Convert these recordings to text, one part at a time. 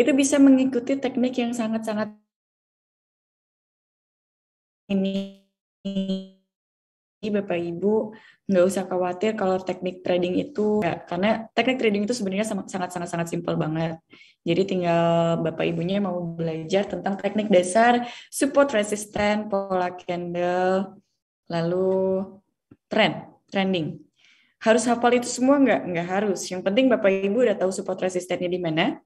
itu bisa mengikuti teknik yang sangat-sangat ini. Bapak Ibu nggak usah khawatir kalau teknik trading itu karena teknik trading itu sebenarnya sangat simpel banget. Jadi tinggal Bapak Ibunya mau belajar tentang teknik dasar, support resisten, pola candle, lalu trending. Harus hafal itu semua nggak harus. Yang penting Bapak Ibu udah tahu support resistennya di mana,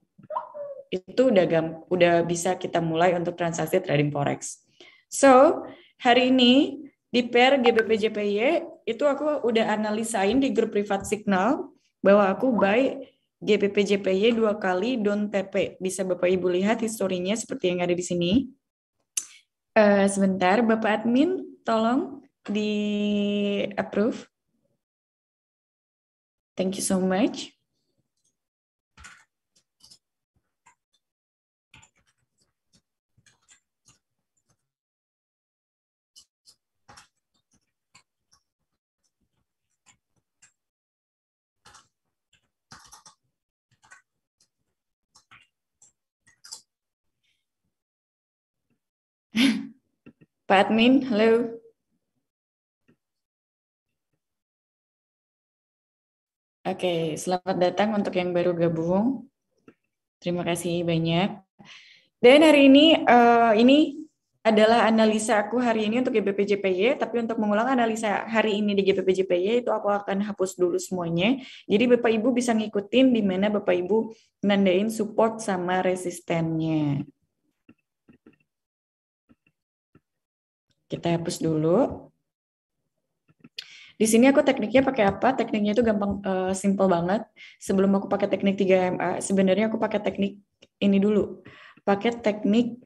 itu udah bisa kita mulai untuk transaksi trading forex. So, hari ini di pair GBP-JPY itu aku udah analisain di grup privat Signal bahwa aku buy GBP-JPY 2 kali down TP. Bisa Bapak Ibu lihat historinya seperti yang ada di sini. Sebentar, Bapak admin tolong di approve. Thank you so much. Pak admin, halo. Oke, selamat datang untuk yang baru gabung. Terima kasih banyak. Dan hari ini adalah analisa aku hari ini untuk GBP-JPY, tapi untuk mengulang analisa hari ini di GBP-JPY itu aku akan hapus dulu semuanya. Jadi Bapak Ibu bisa ngikutin di mana Bapak Ibu nandain support sama resistennya. Kita hapus dulu. Di sini aku tekniknya pakai apa? Tekniknya itu gampang, simple banget. Sebelum aku pakai teknik 3MA, sebenarnya aku pakai teknik ini dulu. Pakai teknik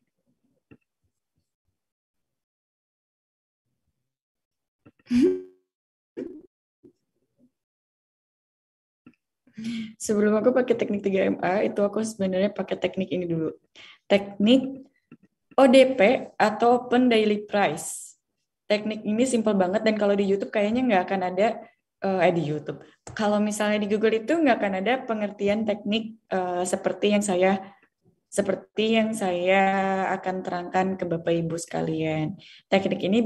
sebelum aku pakai teknik 3MA, itu aku sebenarnya pakai teknik ini dulu. Teknik ODP atau Open Daily Price. Teknik ini simple banget dan kalau di YouTube kayaknya nggak akan ada di YouTube. Kalau misalnya di Google itu nggak akan ada pengertian teknik seperti yang saya akan terangkan ke Bapak Ibu sekalian. Teknik ini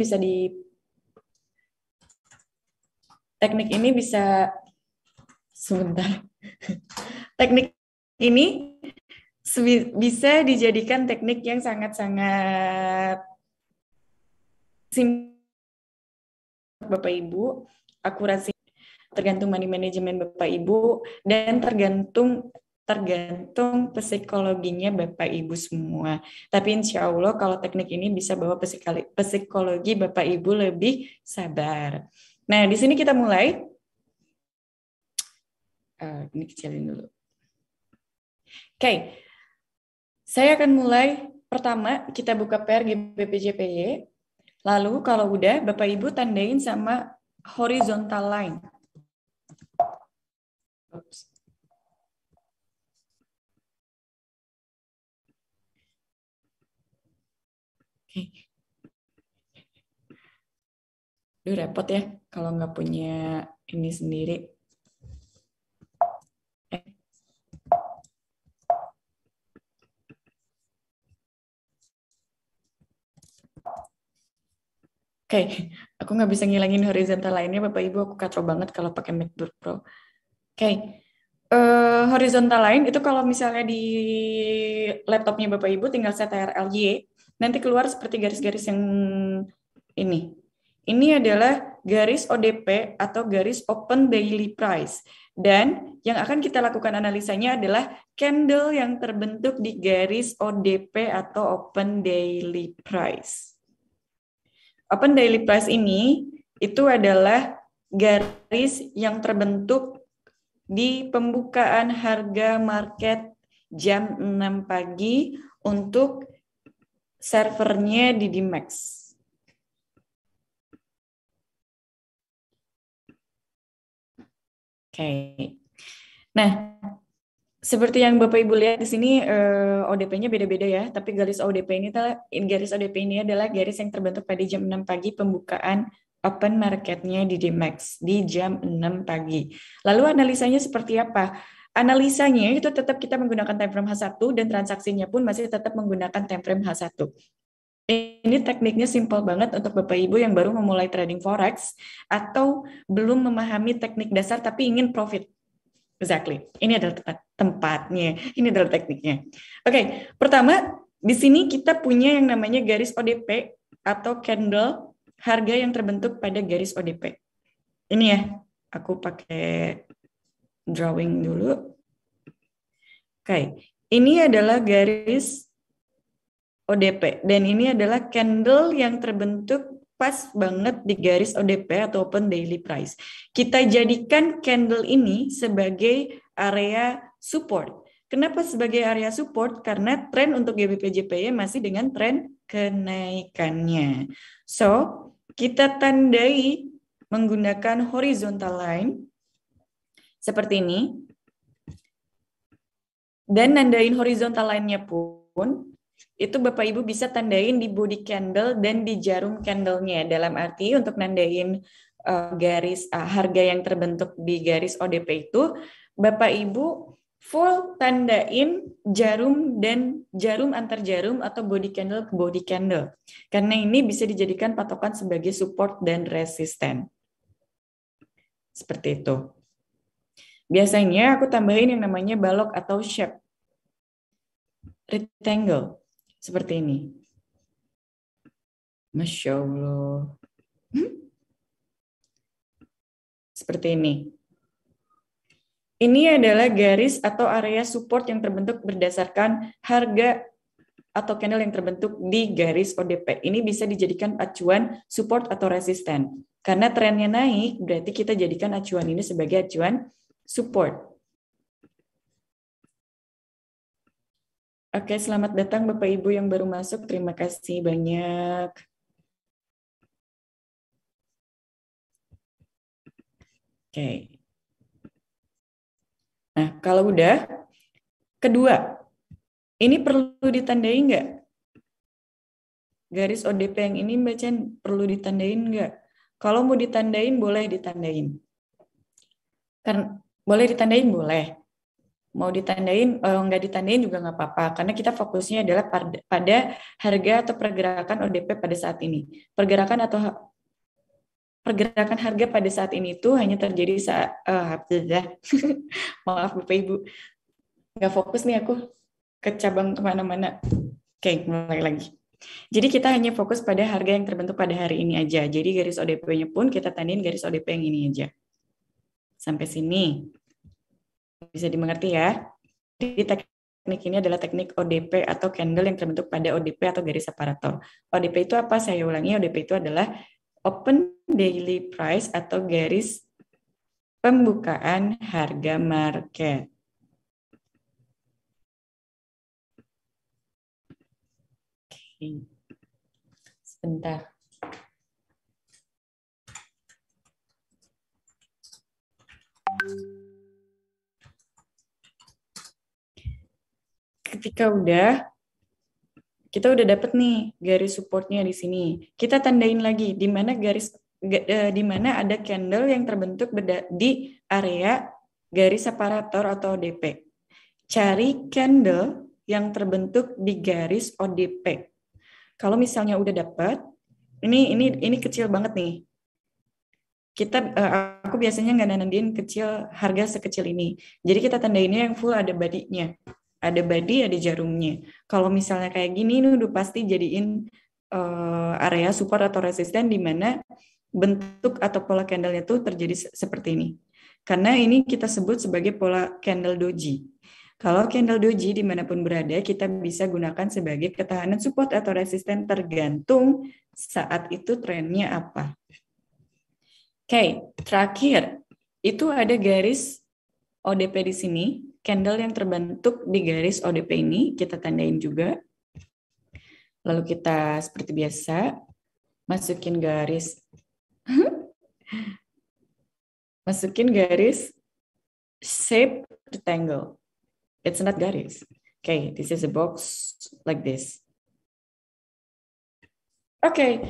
sebentar. Teknik ini bisa dijadikan teknik yang sangat-sangat simpel Bapak Ibu, akurasi tergantung money management Bapak Ibu dan tergantung psikologinya Bapak Ibu semua. Tapi insya Allah kalau teknik ini bisa bawa psikologi Bapak Ibu lebih sabar. Nah, di sini kita mulai. Ini kecilin dulu. Oke. Saya akan mulai. Pertama, kita buka pair GBP-JPY. Lalu kalau udah, Bapak Ibu tandain sama horizontal line. Oops. Oke. Duh, repot ya kalau nggak punya ini sendiri. Oke, aku nggak bisa ngilangin horizontal lainnya, Bapak Ibu. Aku katro banget kalau pakai MacBook Pro. Oke, horizontal line itu kalau misalnya di laptopnya Bapak Ibu tinggal set TRLY, nanti keluar seperti garis-garis yang ini. Ini adalah garis ODP atau garis Open Daily Price. Dan yang akan kita lakukan analisanya adalah candle yang terbentuk di garis ODP atau Open Daily Price. Open Daily Price ini itu adalah garis yang terbentuk di pembukaan harga market jam 6 pagi untuk servernya di DMAX. Oke. Nah, seperti yang Bapak Ibu lihat di sini ODP-nya beda-beda ya, tapi garis ODP ini adalah garis yang terbentuk pada jam 6 pagi pembukaan open market-nya di DMAX di jam 6 pagi. Lalu analisanya seperti apa? Analisanya itu tetap kita menggunakan time frame H1 dan transaksinya pun masih tetap menggunakan time frame H1. Ini tekniknya simpel banget untuk Bapak Ibu yang baru memulai trading forex atau belum memahami teknik dasar tapi ingin profit. Exactly. Ini adalah tempatnya. Ini adalah tekniknya. Oke, pertama di sini kita punya yang namanya garis ODP atau candle harga yang terbentuk pada garis ODP. Ini ya, aku pakai drawing dulu. Oke, ini adalah garis ODP dan ini adalah candle yang terbentuk pas banget di garis ODP atau Open Daily Price. Kita jadikan candle ini sebagai area support. Kenapa sebagai area support? Karena tren untuk GBP/JPY masih dengan tren kenaikannya. So, kita tandai menggunakan horizontal line seperti ini. Dan nandain horizontal line-nya pun itu Bapak Ibu bisa tandain di body candle dan di jarum candle-nya. Dalam arti untuk nandain garis harga yang terbentuk di garis ODP itu, Bapak Ibu full tandain jarum dan jarum antar jarum atau body candle ke body candle. Karena ini bisa dijadikan patokan sebagai support dan resisten. Seperti itu. Biasanya aku tambahin yang namanya balok atau shape. Rectangle. Seperti ini. Masya Allah. Seperti ini. Ini adalah garis atau area support yang terbentuk berdasarkan harga atau candle yang terbentuk di garis ODP. Ini bisa dijadikan acuan support atau resisten. Karena trennya naik, berarti kita jadikan acuan ini sebagai acuan support. Oke, selamat datang Bapak Ibu yang baru masuk. Terima kasih banyak. Oke. Nah, kalau udah, kedua, ini perlu ditandai nggak? Garis ODP yang ini Mbak Chen perlu ditandain nggak? Kalau mau ditandain, boleh ditandain. Kan boleh ditandain, boleh. Mau ditandain, nggak ditandain juga nggak apa-apa. Karena kita fokusnya adalah pada harga atau pergerakan ODP pada saat ini. Pergerakan harga pada saat ini itu hanya terjadi saat maaf Bapak Ibu, nggak fokus nih aku ke cabang kemana-mana. Oke, mulai lagi. Jadi kita hanya fokus pada harga yang terbentuk pada hari ini aja. Jadi garis ODP-nya pun kita tandain garis ODP yang ini aja. Sampai sini bisa dimengerti ya. Jadi teknik ini adalah teknik ODP atau candle yang terbentuk pada ODP atau garis separator. ODP itu apa? Saya ulangi, ODP itu adalah Open Daily Price atau garis pembukaan harga market. Oke. Sebentar. Ketika kita udah dapet nih garis supportnya di sini. Kita tandain lagi di mana di mana ada candle yang terbentuk di area garis separator atau ODP. Cari candle yang terbentuk di garis ODP. Kalau misalnya udah dapat, ini kecil banget nih. Aku biasanya nggak nandain kecil harga sekecil ini. Jadi kita tandainnya yang full ada body-nya. Ada body, ada jarumnya. Kalau misalnya kayak gini, ini udah pasti jadiin area support atau resisten di mana bentuk atau pola candle-nya tuh terjadi seperti ini. Karena ini kita sebut sebagai pola candle doji. Kalau candle doji dimanapun berada, kita bisa gunakan sebagai ketahanan support atau resisten tergantung saat itu trennya apa. Oke, terakhir itu ada garis ODP di sini, candle yang terbentuk di garis ODP ini kita tandain juga. Lalu kita seperti biasa masukin garis shape rectangle. It's not garis. Okay, this is a box like this. Oke,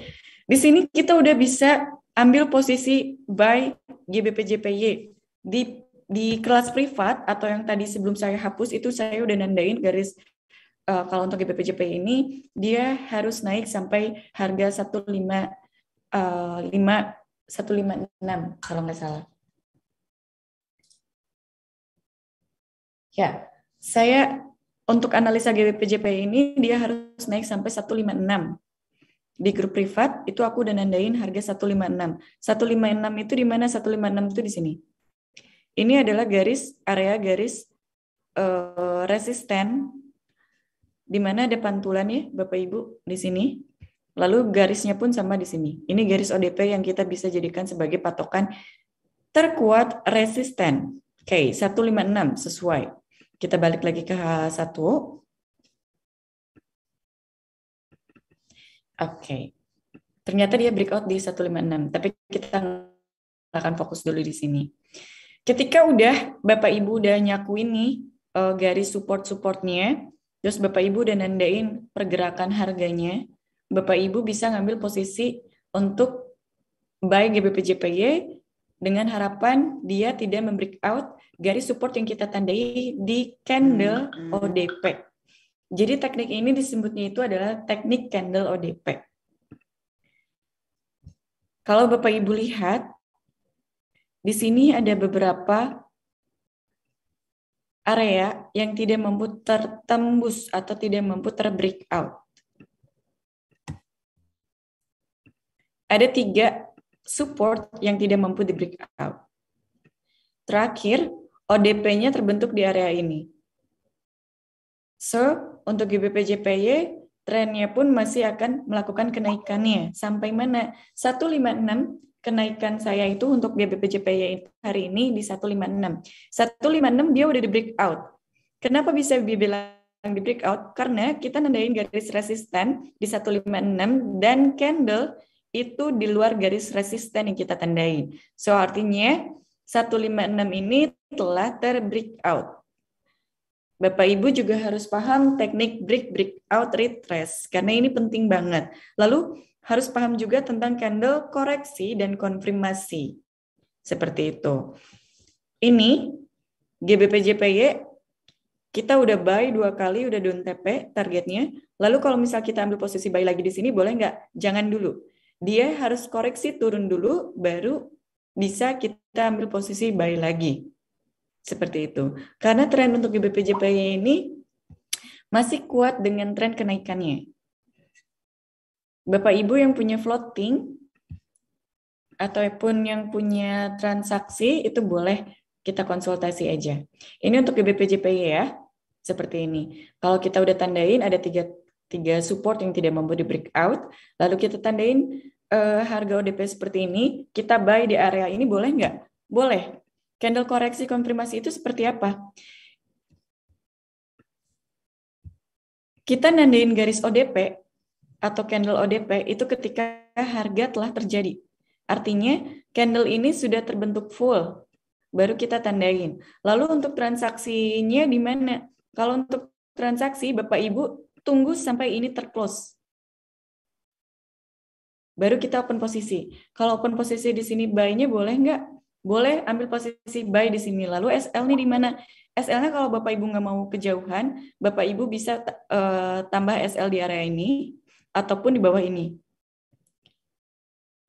di sini kita udah bisa ambil posisi buy GBP/JPY di di kelas privat atau yang tadi sebelum saya hapus itu saya udah nandain garis kalau untuk GBPJP ini dia harus naik sampai harga 156 kalau nggak salah. Ya, saya untuk analisa GBPJP ini dia harus naik sampai 156. Di grup privat itu aku udah nandain harga 156. 156 itu di mana? 156 itu di sini. Ini adalah area garis resisten di mana ada pantulannya Bapak Ibu di sini. Lalu garisnya pun sama di sini. Ini garis ODP yang kita bisa jadikan sebagai patokan terkuat resisten. Oke, 156 sesuai. Kita balik lagi ke H1. Oke. Ternyata dia breakout di 156, tapi kita akan fokus dulu di sini. Ketika udah Bapak Ibu udah nyakuin nih garis support-supportnya, terus Bapak Ibu udah nandain pergerakan harganya, Bapak Ibu bisa ngambil posisi untuk buy GBPJPY dengan harapan dia tidak membreakout garis support yang kita tandai di candle ODP. Jadi teknik ini disebutnya itu adalah teknik candle ODP. Kalau Bapak Ibu lihat, di sini ada beberapa area yang tidak mampu tertembus atau tidak mampu terbreakout. Ada 3 support yang tidak mampu di breakout. Terakhir, ODP-nya terbentuk di area ini. So, untuk GBPJPY, trennya pun masih akan melakukan kenaikannya. Sampai mana? 156 kenaikan saya itu untuk GBPJPY hari ini di 156. 156 dia udah di breakout. Kenapa bisa dibilang di breakout? Karena kita nandain garis resisten di 156 dan candle itu di luar garis resisten yang kita tandain. So, artinya 156 ini telah terbreakout. Bapak Ibu juga harus paham teknik breakout retrace karena ini penting banget. Lalu harus paham juga tentang candle koreksi dan konfirmasi. Seperti itu. Ini GBPJPY kita udah buy 2 kali, udah down TP targetnya. Lalu kalau misal kita ambil posisi buy lagi di sini boleh nggak? Jangan dulu. Dia harus koreksi turun dulu baru bisa kita ambil posisi buy lagi. Seperti itu. Karena tren untuk GBPJPY ini masih kuat dengan tren kenaikannya. Bapak Ibu yang punya floating ataupun yang punya transaksi itu boleh kita konsultasi aja. Ini untuk GBPJPY ya. Seperti ini. Kalau kita udah tandain ada 3 support yang tidak mampu di breakout, lalu kita tandain harga ODP seperti ini, kita buy di area ini boleh nggak? Boleh. Candle koreksi konfirmasi itu seperti apa? Kita nandain garis ODP atau candle ODP itu ketika harga telah terjadi. Artinya candle ini sudah terbentuk full, baru kita tandain. Lalu untuk transaksinya di mana? Kalau untuk transaksi, Bapak Ibu tunggu sampai ini terclose. Baru kita open posisi. Kalau open posisi di sini buy-nya boleh nggak? Boleh ambil posisi buy di sini. Lalu SL-nya di mana? SL-nya kalau Bapak Ibu nggak mau kejauhan, Bapak Ibu bisa tambah SL di area ini ataupun di bawah ini.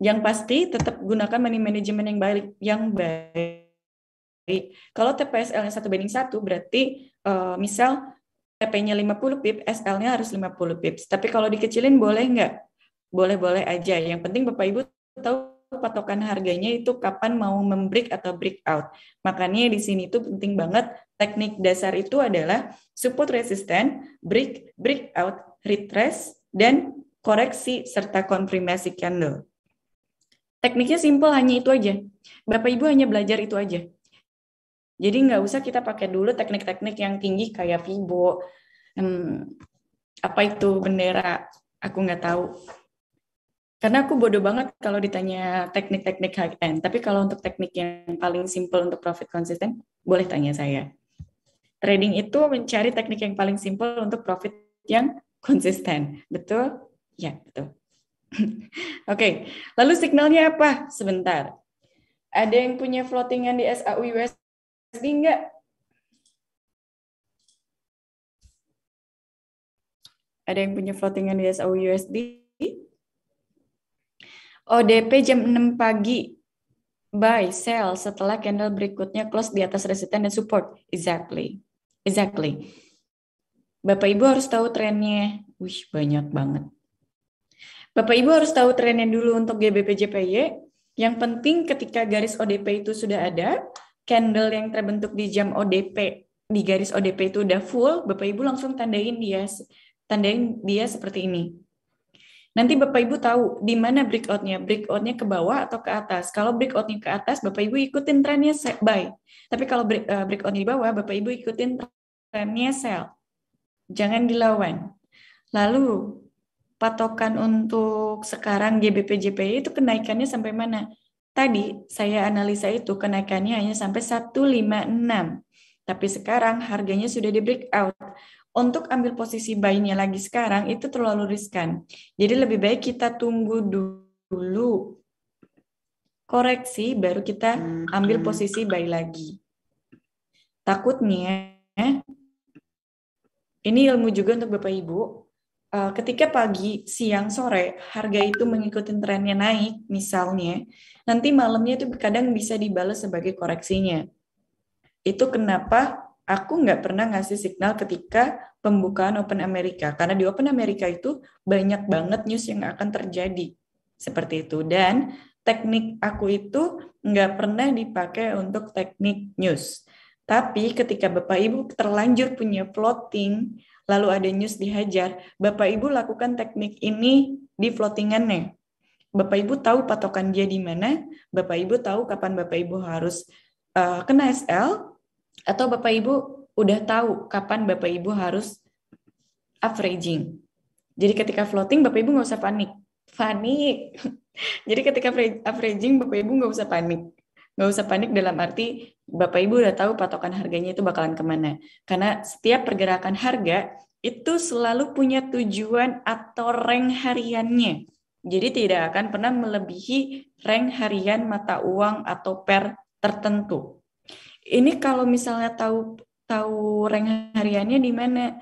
Yang pasti tetap gunakan money management yang baik. Kalau TPSL-nya 1:1 berarti misal TP-nya 50 pip, SL-nya harus 50 pips. Tapi kalau dikecilin boleh nggak? Boleh-boleh aja. Yang penting Bapak Ibu tahu patokan harganya itu kapan mau membreak atau breakout. Makanya di sini itu penting banget teknik dasar itu adalah support resisten, breakout, retrace, dan koreksi serta konfirmasi candle. Tekniknya simple hanya itu aja. Bapak Ibu hanya belajar itu aja. Jadi nggak usah kita pakai dulu teknik-teknik yang tinggi kayak Fibo, apa itu bendera, aku nggak tahu. Karena aku bodoh banget kalau ditanya teknik-teknik high end. Tapi kalau untuk teknik yang paling simple untuk profit konsisten, boleh tanya saya. Trading itu mencari teknik yang paling simple untuk profit yang konsisten. Betul? Ya, betul. Oke, lalu signalnya apa? Sebentar. Ada yang punya floatingan di SAU USD enggak? Ada yang punya floatingan di SAUUSD? ODP jam 6 pagi. Buy, sell setelah candle berikutnya close di atas resisten dan support. Exactly. Exactly. Bapak Ibu harus tahu trennya. Wih, banyak banget. Bapak Ibu harus tahu trennya dulu untuk GBP/JPY. Yang penting ketika garis ODP itu sudah ada, candle yang terbentuk di jam ODP, di garis ODP itu udah full, Bapak Ibu langsung tandain dia seperti ini. Nanti Bapak Ibu tahu di mana breakout-nya. Breakout-nya ke bawah atau ke atas. Kalau breakout-nya ke atas, Bapak Ibu ikutin trennya buy. Tapi kalau breakout-nya di bawah, Bapak Ibu ikutin trennya sell. Jangan dilawan. Lalu, patokan untuk sekarang GBP/JPY itu kenaikannya sampai mana? Tadi saya analisa itu kenaikannya hanya sampai 156. Tapi sekarang harganya sudah di breakout. Untuk ambil posisi buy-nya lagi sekarang itu terlalu riskan. Jadi lebih baik kita tunggu dulu koreksi baru kita ambil posisi buy lagi. Takutnya ini ilmu juga untuk Bapak Ibu. Ketika pagi, siang, sore harga itu mengikuti trennya naik misalnya, nanti malamnya itu kadang bisa dibalas sebagai koreksinya. Itu kenapa aku nggak pernah ngasih signal ketika pembukaan Open America. Karena di Open America itu banyak banget news yang akan terjadi. Seperti itu. Dan teknik aku itu nggak pernah dipakai untuk teknik news. Tapi ketika Bapak Ibu terlanjur punya floating, lalu ada news dihajar, Bapak Ibu lakukan teknik ini di floatingannya. Bapak Ibu tahu patokan dia di mana, Bapak Ibu tahu kapan Bapak Ibu harus kena SL, atau Bapak Ibu udah tahu kapan Bapak Ibu harus averaging. Jadi ketika floating, Bapak Ibu nggak usah panik. Panik. Jadi ketika averaging, Bapak Ibu nggak usah panik. Nggak usah panik dalam arti Bapak Ibu udah tahu patokan harganya itu bakalan kemana. Karena setiap pergerakan harga itu selalu punya tujuan atau rank hariannya. Jadi tidak akan pernah melebihi rank harian mata uang atau pair tertentu. Ini kalau misalnya tahu rank hariannya di mana?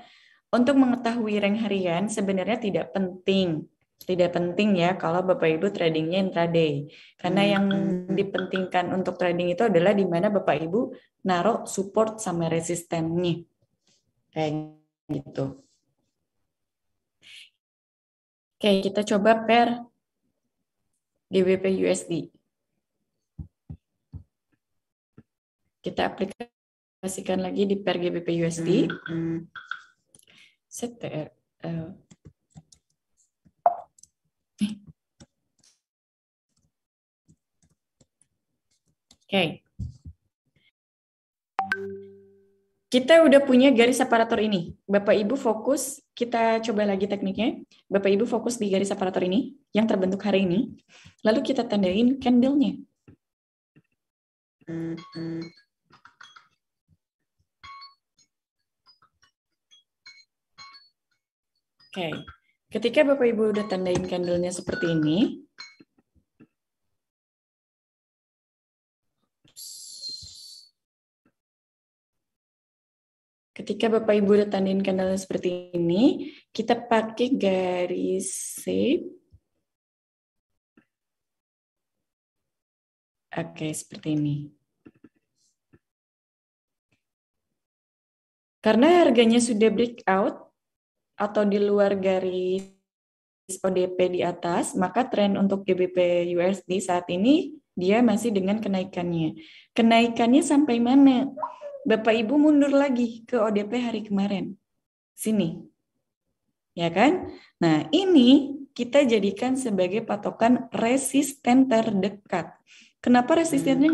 Untuk mengetahui rank harian sebenarnya tidak penting. Tidak penting ya kalau Bapak Ibu tradingnya intraday. Karena yang dipentingkan untuk trading itu adalah di mana Bapak Ibu naruh support sama resistennya. Kayak gitu. Oke, kita coba pair GBP USD. Kita aplikasikan lagi di pair GBP USD. CTR. Oke. Kita udah punya garis separator ini. Bapak Ibu fokus, kita coba lagi tekniknya. Bapak Ibu fokus di garis separator ini yang terbentuk hari ini. Lalu kita tandain candle-nya. Oke. Ketika Bapak Ibu udah tandain candle-nya seperti ini, ketika Bapak Ibu udah tandain candle seperti ini, kita pakai garis shape. Oke, seperti ini. Karena harganya sudah breakout atau di luar garis ODP di atas, maka tren untuk GBP USD saat ini dia masih dengan kenaikannya. Kenaikannya sampai mana? Bapak Ibu mundur lagi ke ODP hari kemarin. Sini. Ya kan? Nah, ini kita jadikan sebagai patokan resisten terdekat. Kenapa resistennya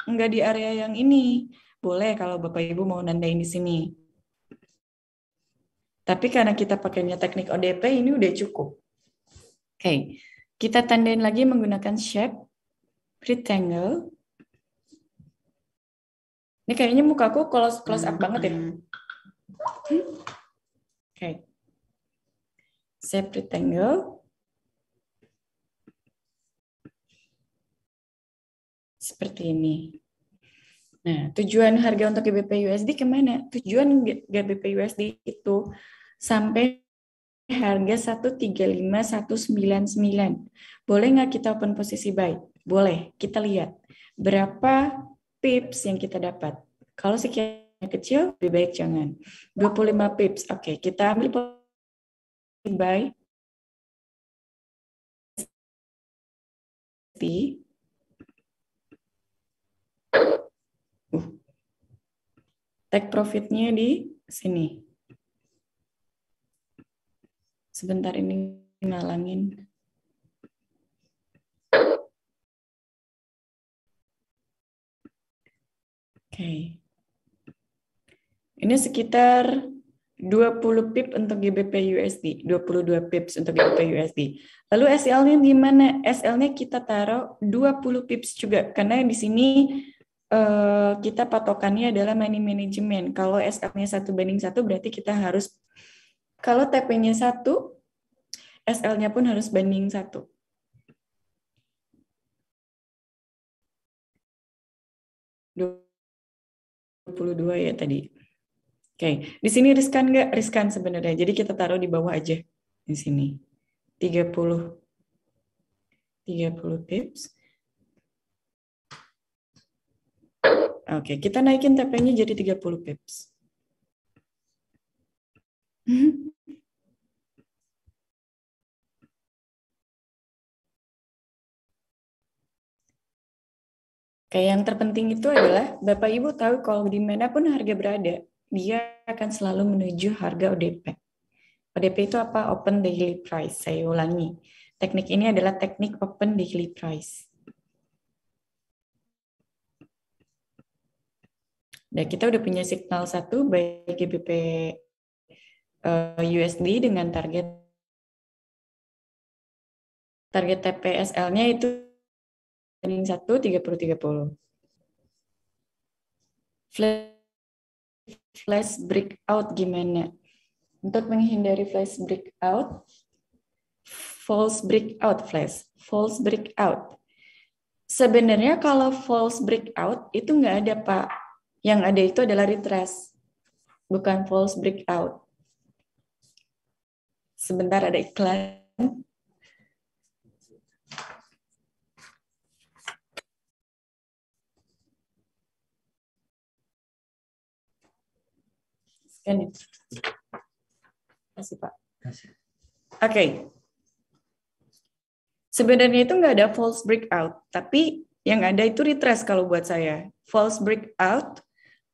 nggak di area yang ini? Boleh kalau Bapak Ibu mau nandain di sini. Tapi karena kita pakainya teknik ODP, ini udah cukup. Oke, kita tandain lagi menggunakan shape rectangle. Ini kayaknya mukaku close up banget ya. Oke. Shape rectangle. Seperti ini. Nah, tujuan harga untuk GBP USD kemana? Tujuan GBP USD itu sampai harga 135.199. Boleh nggak kita open posisi buy? Boleh. Kita lihat berapa pips yang kita dapat. Kalau sekian kecil, lebih baik jangan. 25 pips. Oke, kita ambil posisi buy. Take profitnya di sini. Sebentar ini ngalangin. Oke. Ini sekitar 20 pip untuk GBP USD, 22 pips untuk GBP USD. Lalu SL-nya di mana? SL-nya kita taruh 20 pips juga karena di sini kita patokannya adalah money management. Kalau SL-nya 1:1 berarti kita harus, kalau TP-nya 1, SL-nya pun harus banding 1. $22 ya tadi. Oke, di sini riskan nggak? Riskan sebenarnya. Jadi kita taruh di bawah aja di sini. 30 pips. Oke, kita naikin TP-nya jadi 30 pips. Kayak yang terpenting itu adalah Bapak Ibu tahu kalau dimanapun harga berada, dia akan selalu menuju harga ODP. ODP itu apa? Open Daily Price. Saya ulangi. Teknik ini adalah teknik Open Daily Price. Dan kita udah punya signal 1 baik GBP USD dengan target TPSL-nya itu 1 30. Flash breakout gimana? Untuk menghindari flash breakout, false breakout. Sebenarnya kalau false breakout itu nggak ada, Pak. Yang ada itu adalah retrace, bukan false breakout. Sebentar ada iklan. Scan ya. Kasih, Pak. Oke. Sebenarnya itu nggak ada false breakout, tapi yang ada itu retrace kalau buat saya. False breakout,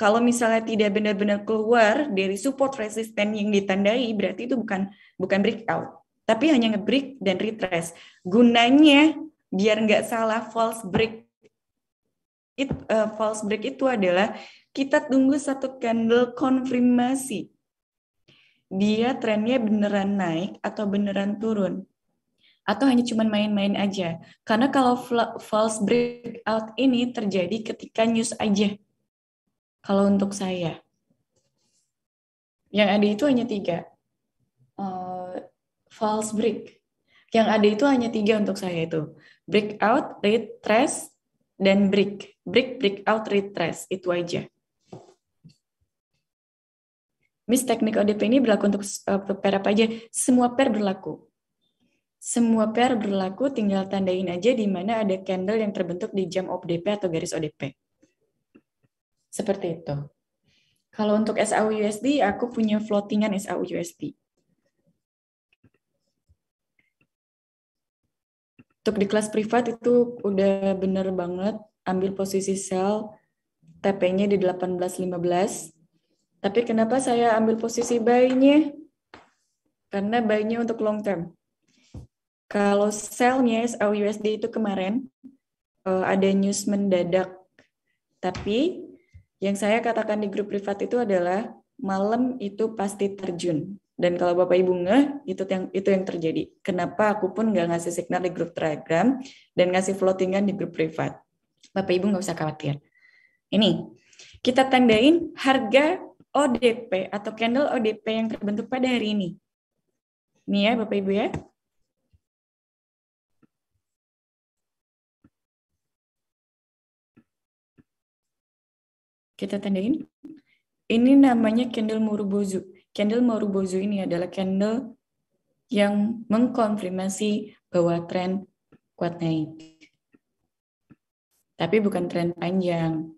kalau misalnya tidak benar-benar keluar dari support resisten yang ditandai, berarti itu bukan breakout, tapi hanya nge-break dan retrace. Gunanya biar nggak salah, false break itu adalah kita tunggu satu candle konfirmasi. Dia trennya beneran naik atau beneran turun. Atau hanya cuma main-main aja. Karena kalau false breakout ini terjadi ketika news aja. Kalau untuk saya. Yang ada itu hanya 3. False break. Yang ada itu hanya 3 untuk saya itu. Breakout, retrace, dan break. Breakout, retrace. Itu aja. Miss, teknik ODP ini berlaku untuk pair apa aja? Semua pair berlaku. Semua pair berlaku, tinggal tandain aja di mana ada candle yang terbentuk di jam ODP atau garis ODP. Seperti itu. Kalau untuk SAU-USD, aku punya floatingan SAU-USD. Untuk di kelas privat itu udah bener banget, ambil posisi sell, TP-nya di 18.15. Tapi kenapa saya ambil posisi buy-nya? Karena buy-nya untuk long term. Kalau sell-nya SAU-USD itu kemarin, ada news mendadak. Tapi yang saya katakan di grup privat itu adalah malam itu pasti terjun. Dan kalau Bapak Ibu itu yang terjadi. Kenapa aku pun nggak ngasih signal di grup Telegram dan ngasih floatingan di grup privat. Bapak Ibu nggak usah khawatir. Ini, kita tandain harga ODP atau candle ODP yang terbentuk pada hari ini. Ini ya Bapak Ibu ya. Kita tandain. Ini namanya candle Marubozu. Candle Marubozu ini adalah candle yang mengkonfirmasi bahwa tren kuat naik. Tapi bukan tren panjang.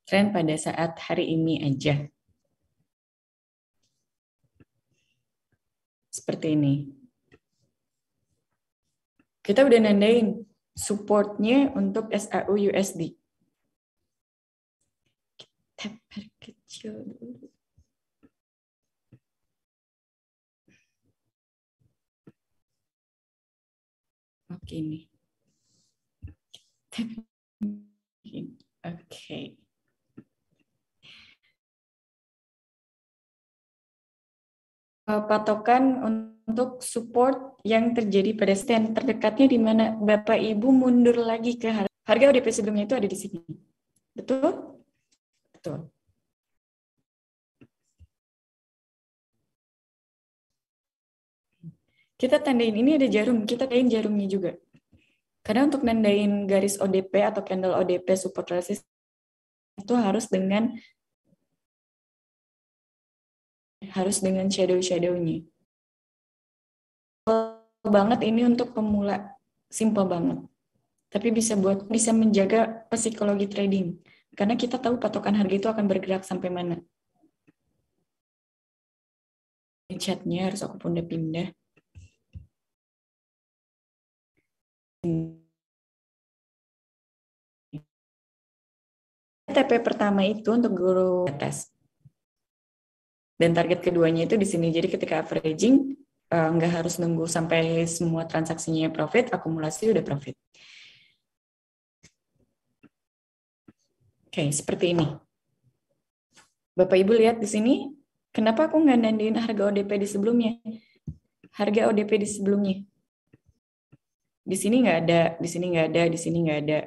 Tren pada saat hari ini aja. Seperti ini. Kita udah nandain supportnya untuk SAU USD. Kita perkecil dulu. Oke, ini. Oke. Patokan untuk support yang terjadi pada stand terdekatnya di mana Bapak Ibu mundur lagi ke harga ODP sebelumnya itu ada di sini. Betul? Betul. Kita tandain ini ada jarum, kita tandain jarumnya juga. Karena untuk nandain garis ODP atau candle ODP support resist itu harus dengan shadow-shadownya. Simple banget ini untuk pemula, simple banget. Tapi bisa menjaga psikologi trading. Karena kita tahu patokan harga itu akan bergerak sampai mana. Chatnya harus aku pindah-pindah. TP pertama itu untuk guru tes. Dan target keduanya itu di sini. Jadi ketika averaging, nggak harus nunggu sampai semua transaksinya profit, akumulasi udah profit. Oke, seperti ini. Bapak Ibu lihat di sini, kenapa aku nggak nandain harga ODP di sebelumnya? Harga ODP di sebelumnya. Di sini nggak ada, di sini nggak ada, di sini nggak ada,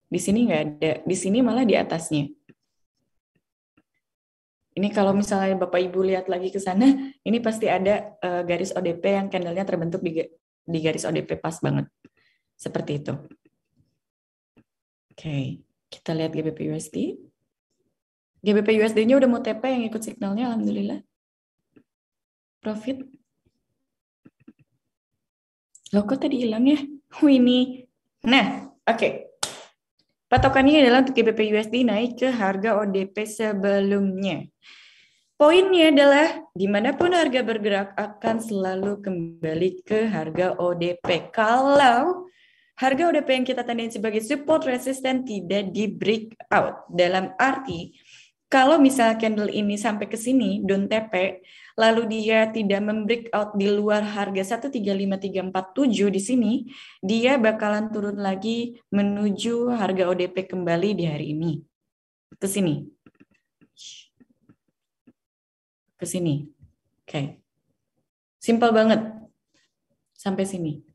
di sini nggak ada, di sini malah di atasnya. Ini kalau misalnya Bapak Ibu lihat lagi ke sana, ini pasti ada garis ODP yang candlenya terbentuk di garis ODP pas banget. Seperti itu. Oke, kita lihat GBP USD. GBP USD-nya udah mau TP yang ikut signalnya, alhamdulillah. Profit. Loh, kok tadi hilang ya? Ini. Nah, oke. Patokannya adalah untuk GBP USD naik ke harga ODP sebelumnya. Poinnya adalah dimanapun harga bergerak akan selalu kembali ke harga ODP. Kalau harga ODP yang kita tandain sebagai support resisten tidak di breakout. Dalam arti, kalau misalnya candle ini sampai ke sini, down TP, lalu dia tidak membreakout di luar harga 135347 di sini, dia bakalan turun lagi menuju harga ODP kembali di hari ini. Ke sini. Ke sini. Oke. Simple banget. Sampai sini.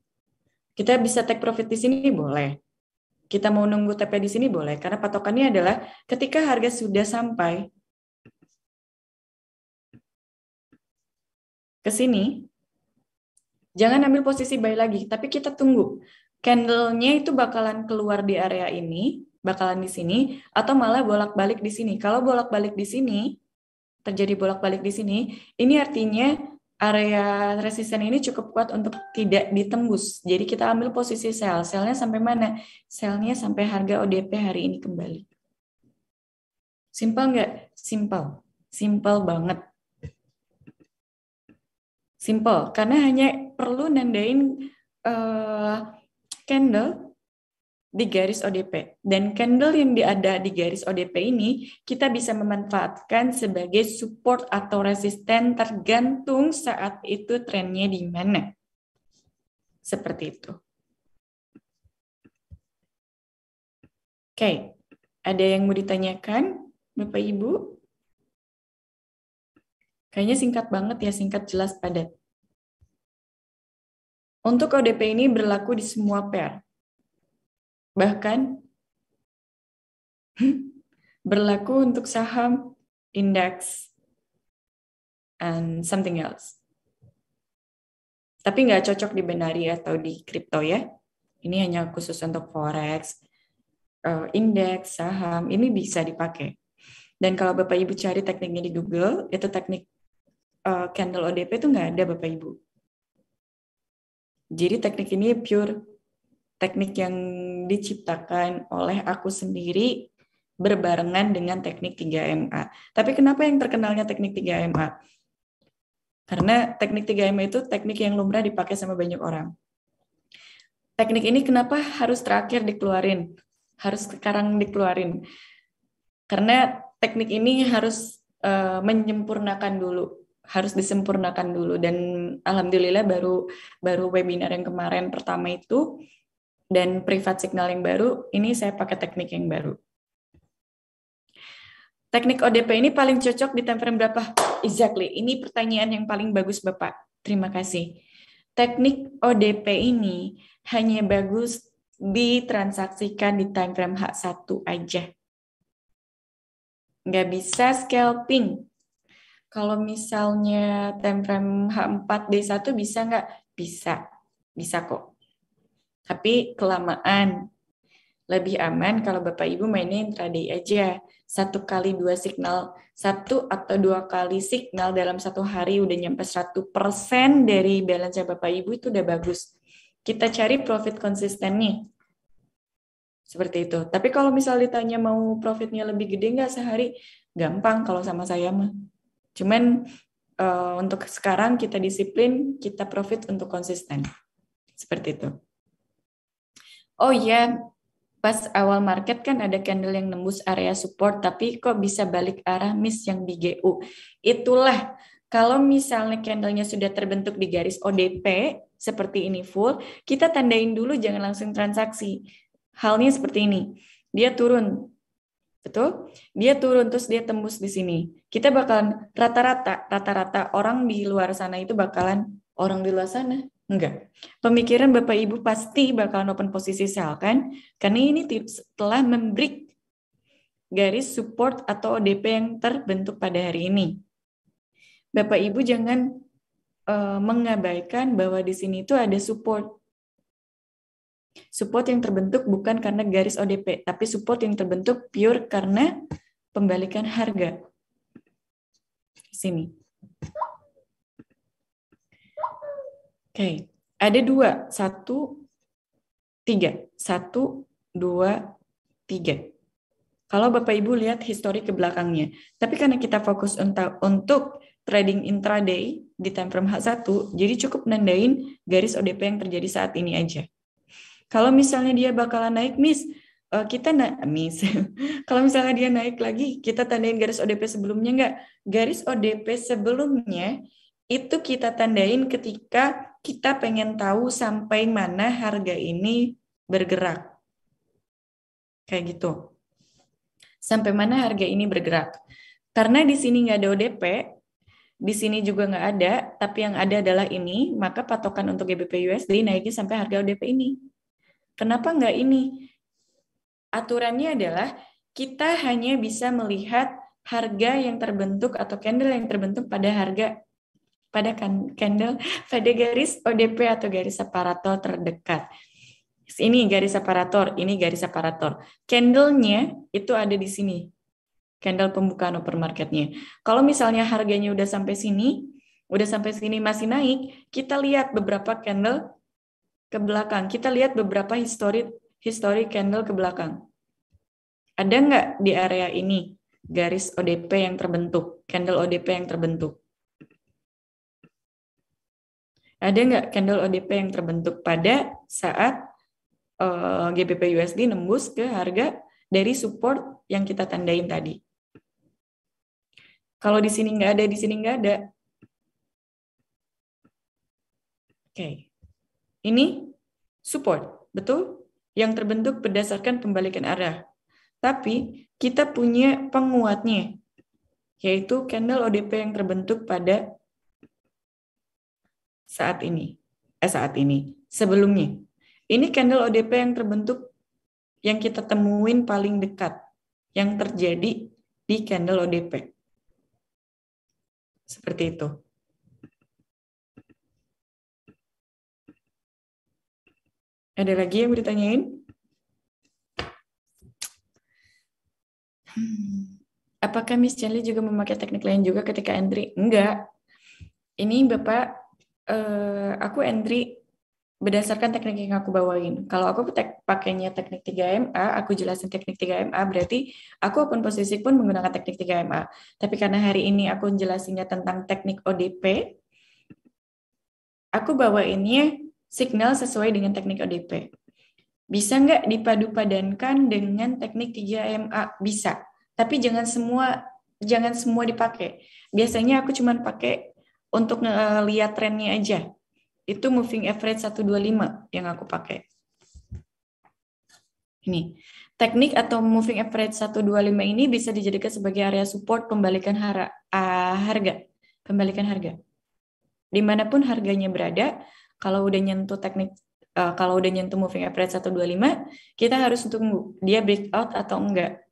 Kita bisa take profit di sini boleh. Kita mau nunggu TP di sini boleh, karena patokannya adalah ketika harga sudah sampai ke sini, jangan ambil posisi buy lagi, tapi kita tunggu. Candle-nya itu bakalan keluar di area ini, bakalan di sini, atau malah bolak-balik di sini. Kalau bolak-balik di sini, terjadi bolak-balik di sini, ini artinya area resisten ini cukup kuat untuk tidak ditembus. Jadi kita ambil posisi sell. Sell-nya sampai mana? Sell-nya sampai harga ODP hari ini kembali. Simple nggak? Simple. Simple banget. Simple. Karena hanya perlu nandain candle di garis ODP. Dan candle yang ada di garis ODP ini kita bisa memanfaatkan sebagai support atau resisten tergantung saat itu trennya di mana. Seperti itu. Oke, ada yang mau ditanyakan, Bapak Ibu? Kayaknya singkat banget ya, singkat, jelas, padat. Untuk ODP ini berlaku di semua pair. Bahkan berlaku untuk saham, indeks, and something else. Tapi nggak cocok di binary atau di kripto ya. Ini hanya khusus untuk forex, indeks, saham, ini bisa dipakai. Dan kalau Bapak Ibu cari tekniknya di Google, itu teknik candle ODP itu nggak ada Bapak Ibu. Jadi teknik ini pure teknik yang diciptakan oleh aku sendiri berbarengan dengan teknik 3MA. Tapi kenapa yang terkenalnya teknik 3MA? Karena teknik 3MA itu teknik yang lumrah dipakai sama banyak orang. Teknik ini kenapa harus terakhir dikeluarin? Harus sekarang dikeluarin? Karena teknik ini harus menyempurnakan dulu, harus disempurnakan dulu. Dan alhamdulillah baru webinar yang kemarin pertama itu dan privat signal yang baru, ini saya pakai teknik yang baru. Teknik ODP ini paling cocok di time frame berapa? Exactly. Ini pertanyaan yang paling bagus Bapak. Terima kasih. Teknik ODP ini hanya bagus ditransaksikan di time frame H1 aja. Nggak bisa scalping. Kalau misalnya time frame H4 D1 bisa nggak? Bisa. Bisa kok. Tapi kelamaan. Lebih aman kalau Bapak Ibu mainnya intraday aja. 1x2 signal, 1 atau 2 kali signal dalam satu hari udah nyampe 100% dari balance Bapak Ibu itu udah bagus. Kita cari profit konsistennya. Seperti itu. Tapi kalau misal ditanya mau profitnya lebih gede nggak sehari, gampang kalau sama saya mah. Cuman untuk sekarang kita disiplin, kita profit untuk konsisten. Seperti itu. Oh iya, pas awal market kan ada candle yang nembus area support, tapi kok bisa balik arah miss yang di GU. Itulah, kalau misalnya candlenya sudah terbentuk di garis ODP, seperti ini full, kita tandain dulu, jangan langsung transaksi. Halnya seperti ini, dia turun, betul? Dia turun, terus dia tembus di sini. Kita bakalan rata-rata orang di luar sana itu bakalan, orang di luar sana? Enggak. Pemikiran Bapak Ibu pasti bakalan open posisi sell kan? Karena ini setelah membreak garis support atau ODP yang terbentuk pada hari ini. Bapak Ibu jangan mengabaikan bahwa di sini itu ada support. Support yang terbentuk bukan karena garis ODP, tapi support yang terbentuk pure karena pembalikan harga. Di sini. Oke, ada 2, 1, 3. 1, 2, 3. Kalau Bapak Ibu lihat histori ke belakangnya. Tapi karena kita fokus untuk trading intraday di time frame H1, jadi cukup nandain garis ODP yang terjadi saat ini aja. Kalau misalnya dia bakalan naik, miss, kalau misalnya dia naik lagi, kita tandain garis ODP sebelumnya enggak? Garis ODP sebelumnya itu kita tandain ketika kita pengen tahu sampai mana harga ini bergerak. Kayak gitu. Sampai mana harga ini bergerak. Karena di sini nggak ada ODP, di sini juga nggak ada, tapi yang ada adalah ini, maka patokan untuk GBP USD naiknya sampai harga ODP ini. Kenapa nggak ini? Aturannya adalah kita hanya bisa melihat harga yang terbentuk atau candle yang terbentuk pada candle pada garis ODP atau garis separator terdekat. Ini garis separator, ini garis separator. Candle-nya itu ada di sini. Candle pembukaan open marketnya. Kalau misalnya harganya udah sampai sini masih naik, kita lihat beberapa candle ke belakang. Kita lihat beberapa history candle ke belakang. Ada nggak di area ini garis ODP yang terbentuk, candle ODP yang terbentuk? Ada nggak candle ODP yang terbentuk pada saat GBP USD nembus ke harga dari support yang kita tandain tadi? Kalau di sini nggak ada, di sini nggak ada. Oke. Ini support, betul? Yang terbentuk berdasarkan pembalikan arah. Tapi kita punya penguatnya, yaitu candle ODP yang terbentuk pada saat ini. Sebelumnya. Ini candle ODP yang terbentuk yang kita temuin paling dekat, yang terjadi di candle ODP. Seperti itu. Ada lagi yang mau ditanyain? Apakah Miss Chandler juga memakai teknik lain juga ketika entry? Enggak. Ini Bapak, aku entry berdasarkan teknik yang aku bawain. Kalau aku pakainya teknik 3MA, aku jelasin teknik 3MA, berarti aku open posisi pun menggunakan teknik 3MA. Tapi karena hari ini aku jelasinnya tentang teknik ODP, aku bawainnya signal sesuai dengan teknik ODP. Bisa nggak dipadu-padankan dengan teknik 3MA? Bisa. Tapi jangan semua dipakai. Biasanya aku cuma pakai untuk ngeliat trennya aja. Itu moving average 125 yang aku pakai. Ini. Teknik atau moving average 125 ini bisa dijadikan sebagai area support pembalikan harga. Pembalikan harga. Dimanapun harganya berada, kalau udah nyentuh kalau udah nyentuh moving average 125, kita harus tunggu dia breakout atau enggak.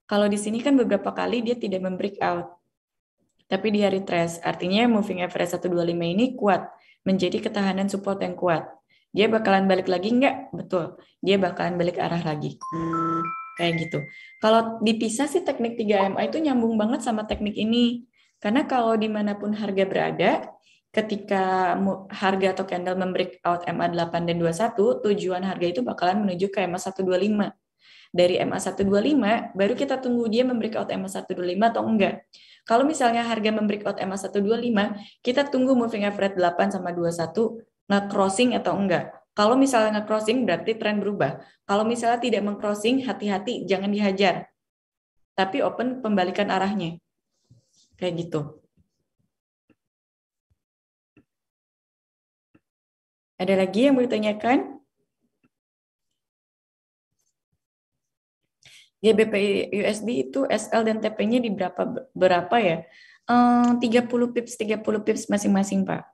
Kalau di sini kan beberapa kali dia tidak membreakout, tapi dia retrace. Artinya moving average 125 ini kuat, menjadi ketahanan support yang kuat. Dia bakalan balik lagi enggak? Betul. Dia bakalan balik arah lagi. Kayak gitu. Kalau dipisah sih teknik 3MA itu nyambung banget sama teknik ini. Karena kalau dimanapun harga berada, ketika harga atau candle membreakout MA8 dan 21, tujuan harga itu bakalan menuju ke MA125. Dari MA125, baru kita tunggu dia membreakout MA125 atau enggak. Kalau misalnya harga membreakout MA125, kita tunggu moving average 8 sama 21 nge-crossing atau enggak. Kalau misalnya nge-crossing berarti tren berubah. Kalau misalnya tidak meng-crossing, hati-hati, jangan dihajar. Tapi open pembalikan arahnya. Kayak gitu. Ada lagi yang mau ditanyakan? GBP USD itu SL dan TP-nya di berapa ya? 30 pips, 30 pips masing-masing, Pak.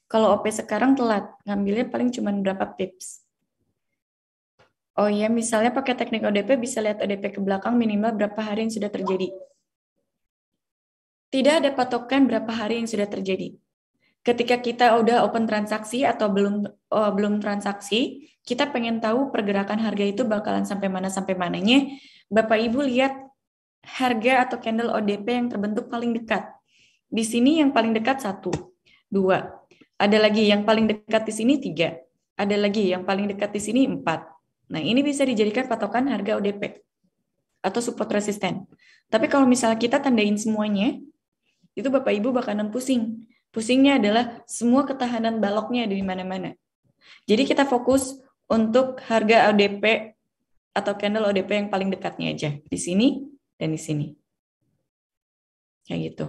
Kalau OP sekarang telat, ngambilnya paling cuma berapa pips. Oh iya, misalnya pakai teknik ODP bisa lihat ODP ke belakang minimal berapa hari yang sudah terjadi. Tidak ada patokan berapa hari yang sudah terjadi. Ketika kita udah open transaksi atau belum transaksi, kita pengen tahu pergerakan harga itu bakalan sampai mananya. Bapak Ibu lihat harga atau candle ODP yang terbentuk paling dekat. Di sini yang paling dekat 1, 2. Ada lagi yang paling dekat di sini 3. Ada lagi yang paling dekat di sini 4. Nah, ini bisa dijadikan patokan harga ODP atau support resisten. Tapi kalau misalnya kita tandain semuanya, itu Bapak Ibu bakalan pusing. Pusingnya adalah semua ketahanan baloknya ada di mana-mana. Jadi kita fokus untuk harga ODP atau candle ODP yang paling dekatnya aja. Di sini dan di sini. Kayak gitu.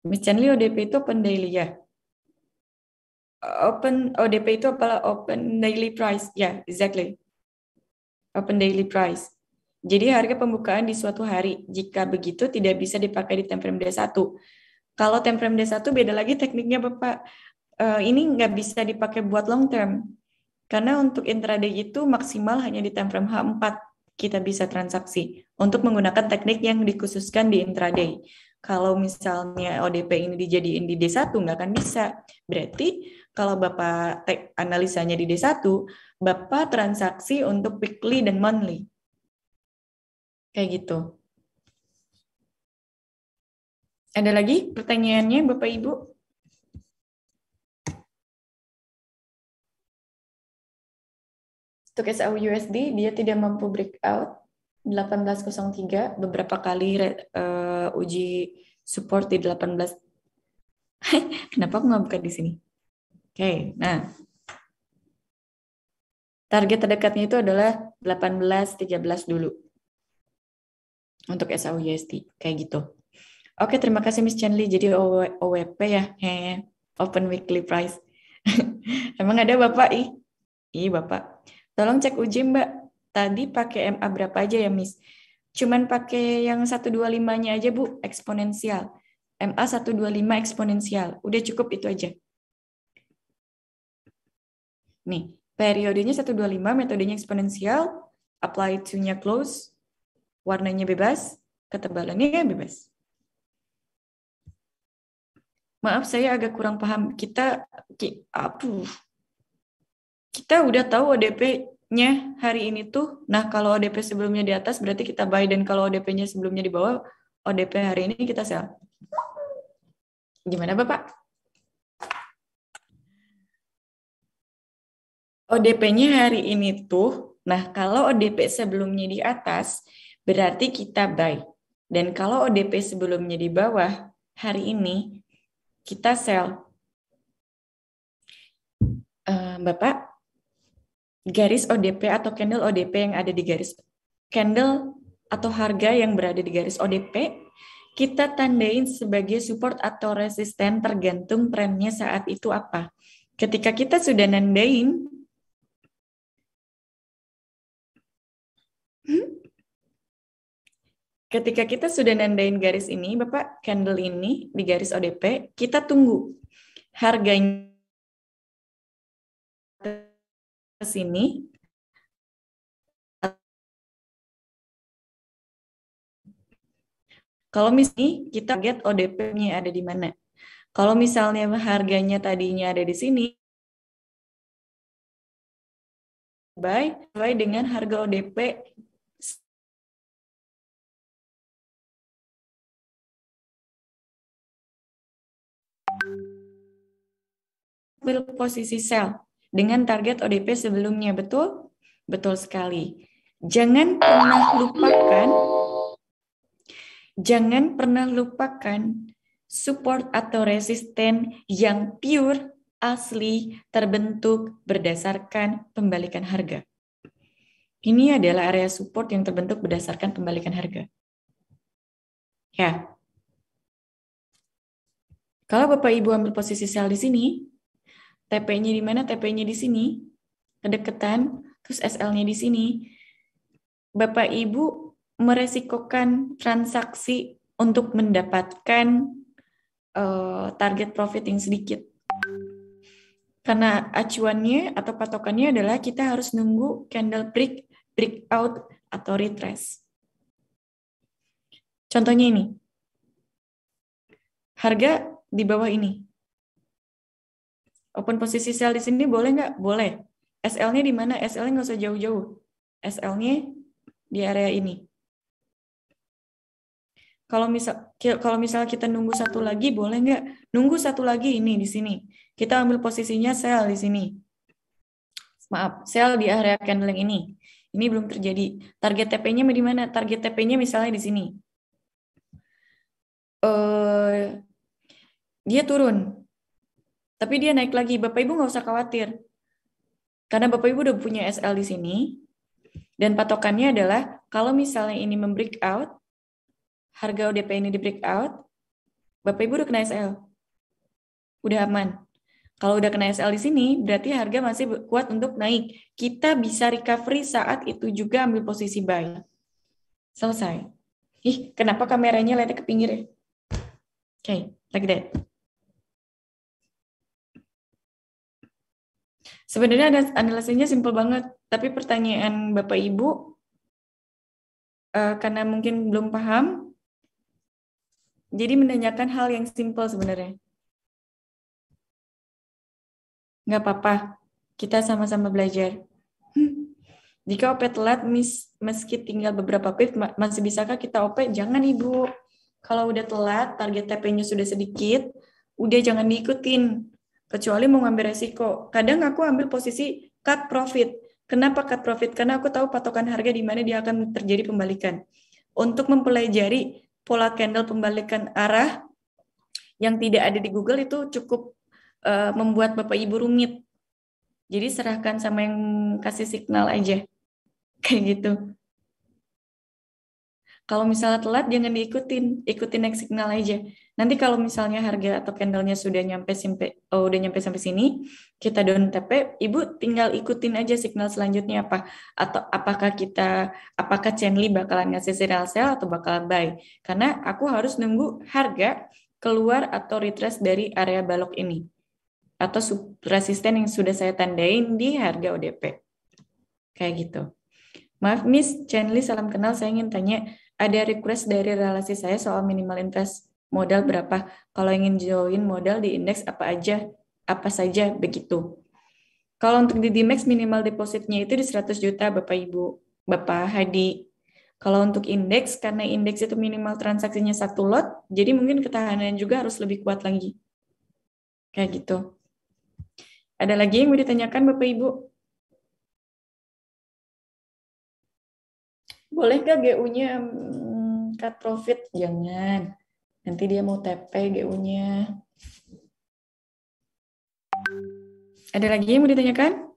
Miss Chanli, ODP itu open daily ya? Open ODP itu apalah open daily price? Ya, yeah, exactly. Open daily price. Jadi harga pembukaan di suatu hari. Jika begitu tidak bisa dipakai di time frame D1. Kalau time frame D1 beda lagi tekniknya Bapak. Ini nggak bisa dipakai buat long term. Karena untuk intraday itu maksimal hanya di time frame H4 kita bisa transaksi untuk menggunakan teknik yang dikhususkan di intraday. Kalau misalnya ODP ini dijadiin di D1 nggak akan bisa. Berarti kalau Bapak analisanya di D1, Bapak transaksi untuk weekly dan monthly. Kayak gitu. Ada lagi pertanyaannya Bapak Ibu? Untuk SAU-USD, dia tidak mampu breakout 1803, beberapa kali uji support di 18. Kenapa aku nggak buka di sini? Oke, nah. Target terdekatnya itu adalah 1813 dulu. Untuk SAU-USD, kayak gitu. Oke, terima kasih Miss Chanli. Jadi OWP ya, Open Weekly Price. Emang ada Bapak? Iya Bapak. Tolong cek uji Mbak. Tadi pakai MA berapa aja ya Miss? Cuman pakai yang 125-nya aja Bu, eksponensial. MA 125 eksponensial. Udah cukup itu aja. Nih, periodenya 125, metodenya eksponensial, apply to-nya close, warnanya bebas, ketebalannya bebas. Maaf, saya agak kurang paham. Kita udah tahu ODP ODP-nya hari ini tuh, nah kalau ODP sebelumnya di atas berarti kita buy, dan kalau ODP-nya sebelumnya di bawah, ODP hari ini kita sell. Gimana Bapak? ODP-nya hari ini tuh, nah kalau ODP sebelumnya di atas, berarti kita buy. Dan kalau ODP sebelumnya di bawah, hari ini kita sell. Bapak, garis ODP atau candle ODP yang ada di garis candle atau harga yang berada di garis ODP, kita tandain sebagai support atau resisten tergantung trennya saat itu apa. Ketika kita sudah nandain, ketika kita sudah nandain garis ini, Bapak, candle ini di garis ODP, kita tunggu harganya ke sini. Kalau misalnya kita target ODP-nya ada di mana? Kalau misalnya harganya tadinya ada di sini, buy dengan harga ODP ambil posisi sell dengan target ODP sebelumnya. Betul? Betul sekali. Jangan pernah lupakan support atau resisten yang pure, asli, terbentuk berdasarkan pembalikan harga. Ini adalah area support yang terbentuk berdasarkan pembalikan harga. Ya. Kalau Bapak Ibu ambil posisi sell di sini, TP-nya di mana? TP-nya di sini, kedekatan, terus SL-nya di sini. Bapak Ibu meresikokan transaksi untuk mendapatkan target profit yang sedikit. Karena acuannya atau patokannya adalah kita harus nunggu candle breakout atau retrace. Contohnya ini. Harga di bawah ini. Open posisi sell di sini boleh nggak? Boleh. SL-nya di mana? SL-nya nggak usah jauh-jauh. SL-nya di area ini. Kalau misal kita nunggu satu lagi, boleh nggak? Nunggu satu lagi ini di sini. Kita ambil posisinya sell di sini. Maaf, sell di area candle yang ini. Ini belum terjadi. Target TP-nya di mana? Target TP-nya misalnya di sini. Dia turun. Tapi dia naik lagi. Bapak Ibu nggak usah khawatir. Karena Bapak Ibu udah punya SL di sini. Dan patokannya adalah kalau misalnya ini membreakout, harga ODP ini di breakout, Bapak Ibu udah kena SL. Udah aman. Kalau udah kena SL di sini, berarti harga masih kuat untuk naik. Kita bisa recovery saat itu juga ambil posisi buy. Selesai. Ih, kenapa kameranya lihatnya ke pinggir ya? Oke, like that. Sebenarnya analisanya simple banget, tapi pertanyaan Bapak Ibu, karena mungkin belum paham, jadi menanyakan hal yang simple sebenarnya. Nggak apa-apa, kita sama-sama belajar. Jika OP telat, meski tinggal beberapa pip, masih bisakah kita OP? Jangan Ibu. Kalau udah telat, target TP-nya sudah sedikit, udah jangan diikutin. Kecuali mau ngambil resiko. Kadang aku ambil posisi cut profit. Kenapa cut profit? Karena aku tahu patokan harga di mana dia akan terjadi pembalikan. Untuk mempelajari pola candle pembalikan arah yang tidak ada di Google itu cukup membuat Bapak Ibu rumit. Jadi serahkan sama yang kasih signal aja. Kayak gitu. Kalau misalnya telat jangan diikutin, ikutin next signal aja. Nanti kalau misalnya harga atau candlenya sudah nyampe sampai sini, kita down TP, Ibu tinggal ikutin aja signal selanjutnya apa. Atau apakah Chenli bakalan ngasih signal sell atau bakalan buy. Karena aku harus nunggu harga keluar atau retrace dari area balok ini. Atau resisten yang sudah saya tandain di harga ODP. Kayak gitu. Maaf Miss Chenli, salam kenal. Saya ingin tanya, ada request dari relasi saya soal minimal invest modal berapa? Kalau ingin join modal di indeks apa saja begitu. Kalau untuk di Dimex minimal depositnya itu di 100 juta Bapak Ibu, Bapak Hadi. Kalau untuk indeks, karena indeks itu minimal transaksinya satu lot, jadi mungkin ketahanan juga harus lebih kuat lagi. Kayak gitu. Ada lagi yang mau ditanyakan Bapak Ibu? Boleh gak GU-nya cut profit? Jangan. Nanti dia mau TP GU-nya. Ada lagi yang mau ditanyakan?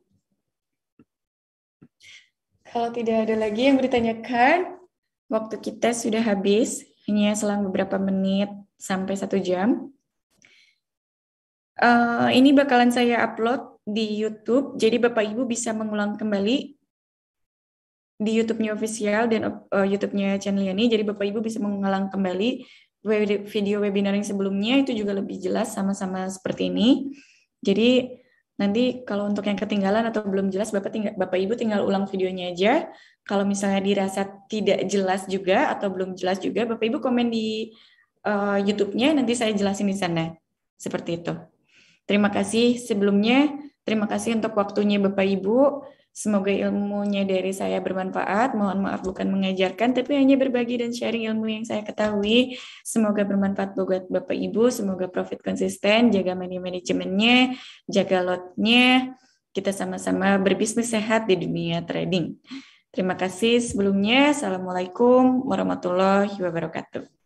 Kalau tidak ada lagi yang mau ditanyakan, waktu kita sudah habis, hanya selang beberapa menit sampai 1 jam. Ini bakalan saya upload di YouTube, jadi Bapak Ibu bisa mengulang kembali di YouTube-nya official dan YouTube-nya channel ini. Jadi Bapak Ibu bisa mengulang kembali video webinar yang sebelumnya, itu juga lebih jelas sama-sama seperti ini. Jadi nanti kalau untuk yang ketinggalan atau belum jelas, Bapak Ibu tinggal ulang videonya aja. Kalau misalnya dirasa tidak jelas juga atau belum jelas juga, Bapak Ibu komen di YouTube-nya, nanti saya jelasin di sana. Seperti itu. Terima kasih sebelumnya. Terima kasih untuk waktunya Bapak Ibu. Semoga ilmunya dari saya bermanfaat. Mohon maaf bukan mengajarkan, tapi hanya berbagi dan sharing ilmu yang saya ketahui. Semoga bermanfaat buat Bapak Ibu. Semoga profit konsisten, jaga money manajemennya, jaga lotnya. Kita sama-sama berbisnis sehat di dunia trading. Terima kasih sebelumnya. Assalamualaikum warahmatullahi wabarakatuh.